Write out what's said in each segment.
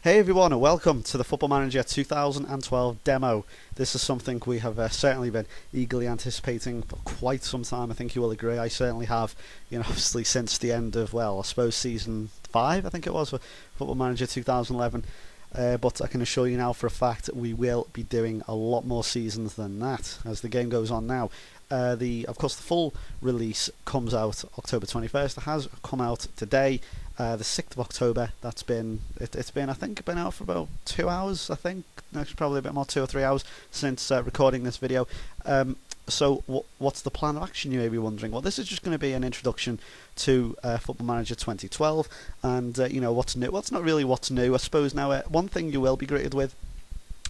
Hey everyone, and welcome to the Football Manager 2012 demo. This is something we have certainly been eagerly anticipating for quite some time. I think you will agree. I certainly have, obviously since the end of, I suppose season 5, I think it was, for Football Manager 2011. But I can assure you now for a fact we will be doing a lot more seasons than that as the game goes on now. Of course, the full release comes out October 21st. It has come out today, the 6th of October. It's been I think been out for about 2 hours. I think actually probably a bit more, 2 or 3 hours since recording this video. So what's the plan of action, you may be wondering? Well, this is just going to be an introduction to Football Manager 2012, and what's new. Well, it's not really what's new, I suppose. Now, one thing you will be greeted with,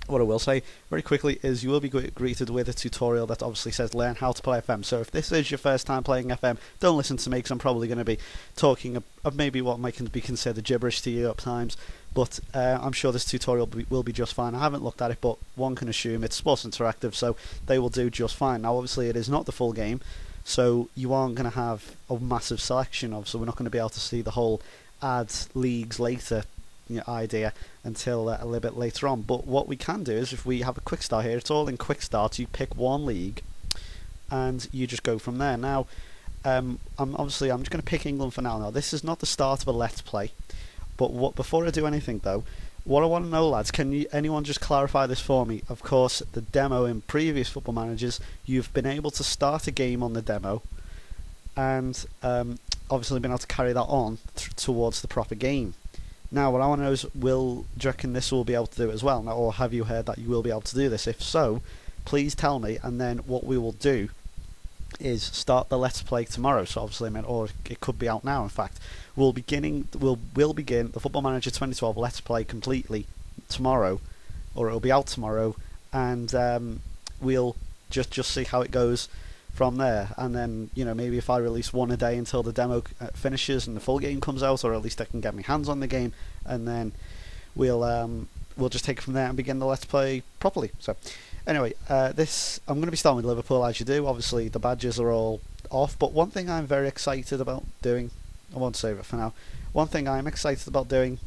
what I will say very quickly, is you will be greeted with a tutorial that obviously says learn how to play FM. So if this is your first time playing FM, don't listen to me, because I'm probably going to be talking of maybe what might be considered gibberish to you at times. But I'm sure this tutorial will be just fine. I haven't looked at it, but one can assume it's Sports Interactive, so they will do just fine. Now, obviously, it is not the full game, so you aren't going to have a massive selection of, so we're not going to be able to see the whole add leagues later idea until a little bit later on. But what we can do is, if we have a quick start here, it's all in quick start. You pick one league and you just go from there. Now, I'm just going to pick England for now. Now, this is not the start of a let's play, but before I do anything though, what I want to know, lads, anyone just clarify this for me? Of course, the demo in previous Football Managers, you've been able to start a game on the demo, and obviously been able to carry that on towards the proper game. Now, what I want to know is, do you reckon this will be able to do it as well? Now, or have you heard that you will be able to do this? If so, please tell me, and then what we will do is start the Let's Play tomorrow. So obviously, or it could be out now, in fact. We'll begin the Football Manager 2012 Let's Play completely tomorrow, or it'll be out tomorrow, and we'll just see how it goes from there. And then maybe if I release one a day until the demo finishes and the full game comes out, or at least I can get my hands on the game, and then we'll just take it from there and begin the Let's Play properly. So anyway, I'm going to be starting with Liverpool, as you do. Obviously the badges are all off, but one thing I'm very excited about doing, I won't save it for now, one thing I'm excited about doing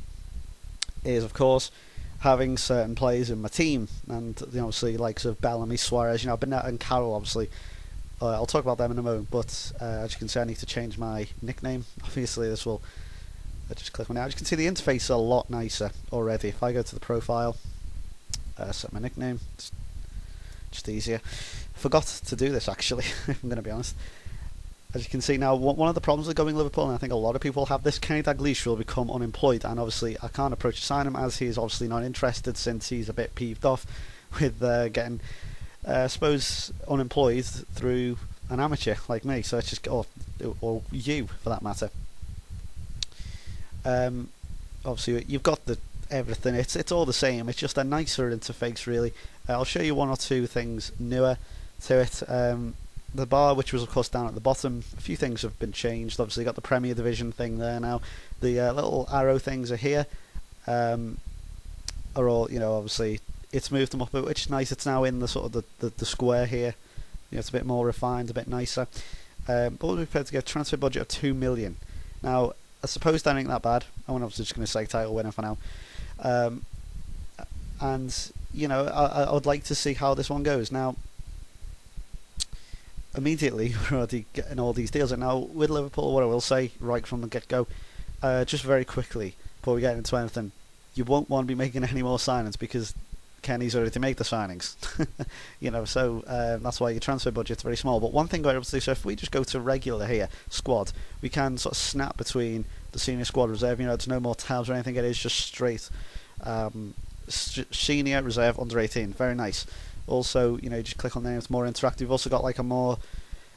is, of course, having certain players in my team, and obviously likes of Bellamy, Suarez, Bernat and Carroll, obviously. I'll talk about them in a moment, but as you can see, I need to change my nickname. Obviously this will just click on it. As you can see, the interface is a lot nicer already. If I go to the profile, set my nickname, it's just easier. I forgot to do this actually, if I'm going to be honest. As you can see now, one of the problems with going Liverpool, and I think a lot of people have this, Kenny Dalglish will become unemployed, and obviously I can't approach to sign him, as he is obviously not interested, since he's a bit peeved off with getting I suppose unemployed through an amateur like me. So it's just, or you for that matter. Obviously you've got everything. It's all the same. It's just a nicer interface, really. I'll show you one or two things newer to it. The bar, which was of course down at the bottom, a few things have been changed. Obviously, got the Premier Division thing there now. The little arrow things are here. Are all obviously. It's moved them up, which is nice. It's now in the sort of the square here. It's a bit more refined, a bit nicer. But we're prepared to get a transfer budget of 2 million. Now, I suppose that ain't that bad. I'm obviously just going to say title winner for now. And I would like to see how this one goes. Now, immediately we're already getting all these deals. And now with Liverpool, what I will say right from the get-go, just very quickly before we get into anything, you won't want to be making any more signings, because Kenny's already to make the signings. So that's why your transfer budget's very small. But one thing we're able to do, so if we just go to regular here, squad, we can sort of snap between the senior, squad, reserve. There's no more tabs or anything. It is just straight senior, reserve, under 18. Very nice. Also, just click on there. It's more interactive. You've also got like a more,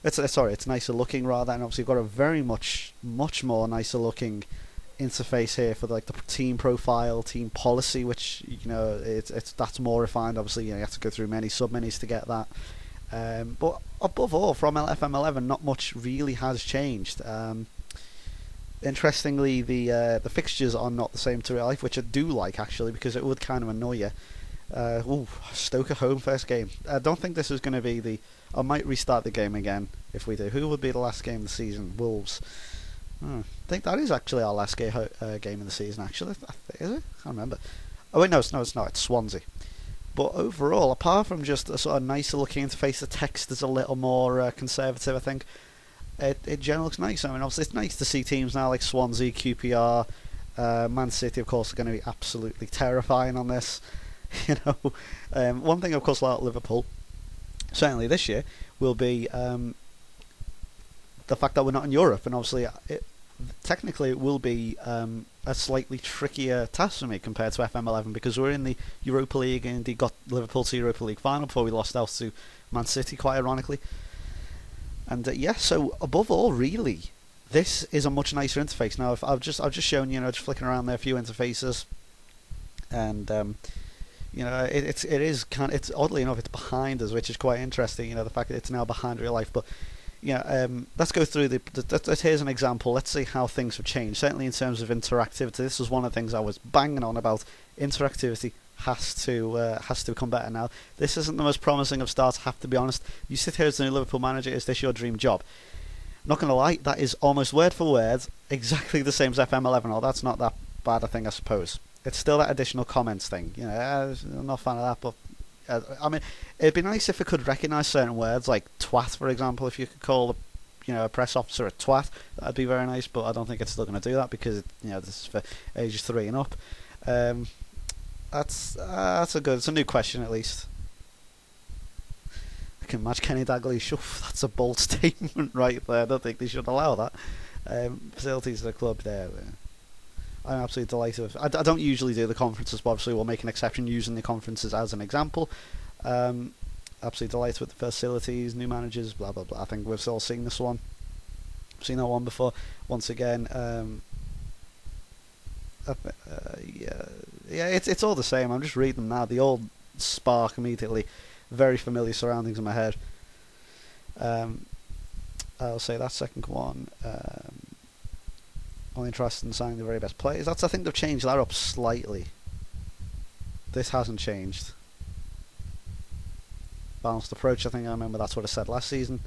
it's nicer looking rather, and obviously you've got a very much more nicer looking interface here for like the team profile, team policy, which that's more refined. Obviously, you have to go through many sub-menus to get that. But above all, from FM11, not much really has changed. Interestingly, the fixtures are not the same to real life, which I do like actually, because it would kind of annoy you. Stoke at home, first game. I don't think this is going to be I might restart the game again if we do. Who would be the last game of the season? Wolves. I think that is actually our last game in the season. Actually, is it? I can't remember. Oh wait, no, it's not. It's Swansea. But overall, apart from just a sort of nicer looking interface, the text is a little more conservative. I think it generally looks nice. I mean, obviously it's nice to see teams now like Swansea, QPR, Man City, of course, are going to be absolutely terrifying on this. You know, one thing, of course, about Liverpool, certainly this year, will be the fact that we're not in Europe, and obviously, technically, it will be a slightly trickier task for me compared to FM11 because we're in the Europa League and indeed got Liverpool to Europa League final before we lost out to Man City, quite ironically. And so above all, really, this is a much nicer interface. Now, I've just shown just flicking around there a few interfaces, and it's oddly enough it's behind us, which is quite interesting. The fact that it's now behind real life, but. Let's go through here's an example. Let's see how things have changed. Certainly in terms of interactivity, this was one of the things I was banging on about. Interactivity has to become better now. This isn't the most promising of starts, I have to be honest. You sit here as the new Liverpool manager, is this your dream job? Not going to lie, that is almost word for word exactly the same as FM11, or that's not that bad a thing, I suppose. It's still that additional comments thing. I'm not a fan of that, but I mean, it'd be nice if it could recognise certain words, like twat, for example. If you could call a press officer a twat, that'd be very nice. But I don't think it's still going to do that because this is for ages 3 and up. It's a new question at least. I can imagine Kenny Dalglish. That's a bold statement right there. I don't think they should allow that. Facilities of the club there. I'm absolutely delighted. I don't usually do the conferences, but obviously we'll make an exception using the conferences as an example. Absolutely delighted with the facilities, new managers, blah blah blah. I think we've all seen this one. I've seen that one before. Once again, it's all the same. I'm just reading them now. The old spark immediately. Very familiar surroundings in my head. I'll say that second one. Only interested in signing the very best players. I think they've changed that up slightly. This hasn't changed. Balanced approach, I think I remember that's what I said last season.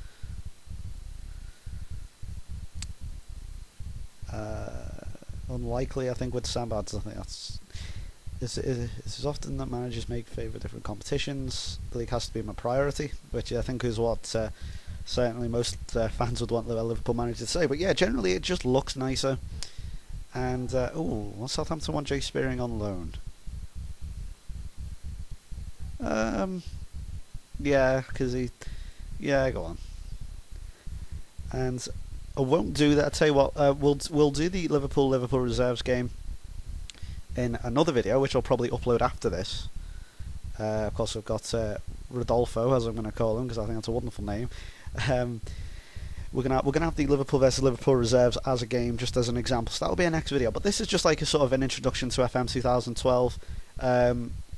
Unlikely, I think, with Sambads. I think that's... It's often that managers make favour different competitions. The league has to be my priority, which I think is what... certainly most fans would want the Liverpool manager to say. But yeah, generally it just looks nicer. And, Southampton want Jay Spearing on loan. Yeah, because he... Yeah, go on. And I won't do that. I'll tell you what, we'll do the Liverpool reserves game in another video, which I'll probably upload after this. Of course, we've got Rodolfo, as I'm going to call him, because I think that's a wonderful name. We're gonna have the Liverpool versus Liverpool reserves as a game, just as an example. So that'll be our next video. But this is just like a sort of an introduction to FM 2012.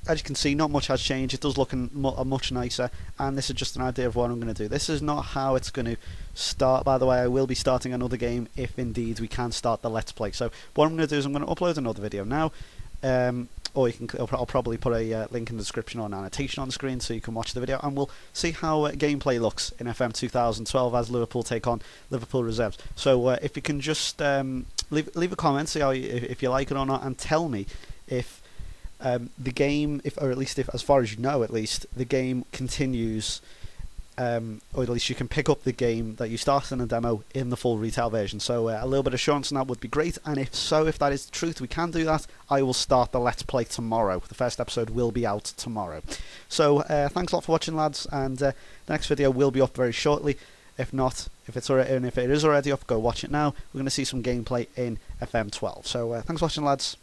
As you can see, not much has changed. It does look much nicer, and this is just an idea of what I'm going to do. This is not how it's going to start. By the way, I will be starting another game if indeed we can start the Let's Play. So what I'm going to do is I'm going to upload another video now. Or I'll probably put a link in the description or an annotation on the screen so you can watch the video, and we'll see how gameplay looks in FM 2012 as Liverpool take on Liverpool reserves. So if you can just leave a comment, see how if you like it or not, and tell me if the game, or at least if, as far as you know, at least the game continues. Or at least you can pick up the game that you started in a demo in the full retail version. So a little bit of assurance on that would be great, and if that is the truth, we can do that. I will start the Let's Play tomorrow. The first episode will be out tomorrow. So thanks a lot for watching, lads, and the next video will be up very shortly. If not, if it is already up, go watch it now. We're going to see some gameplay in FM12. So thanks for watching, lads.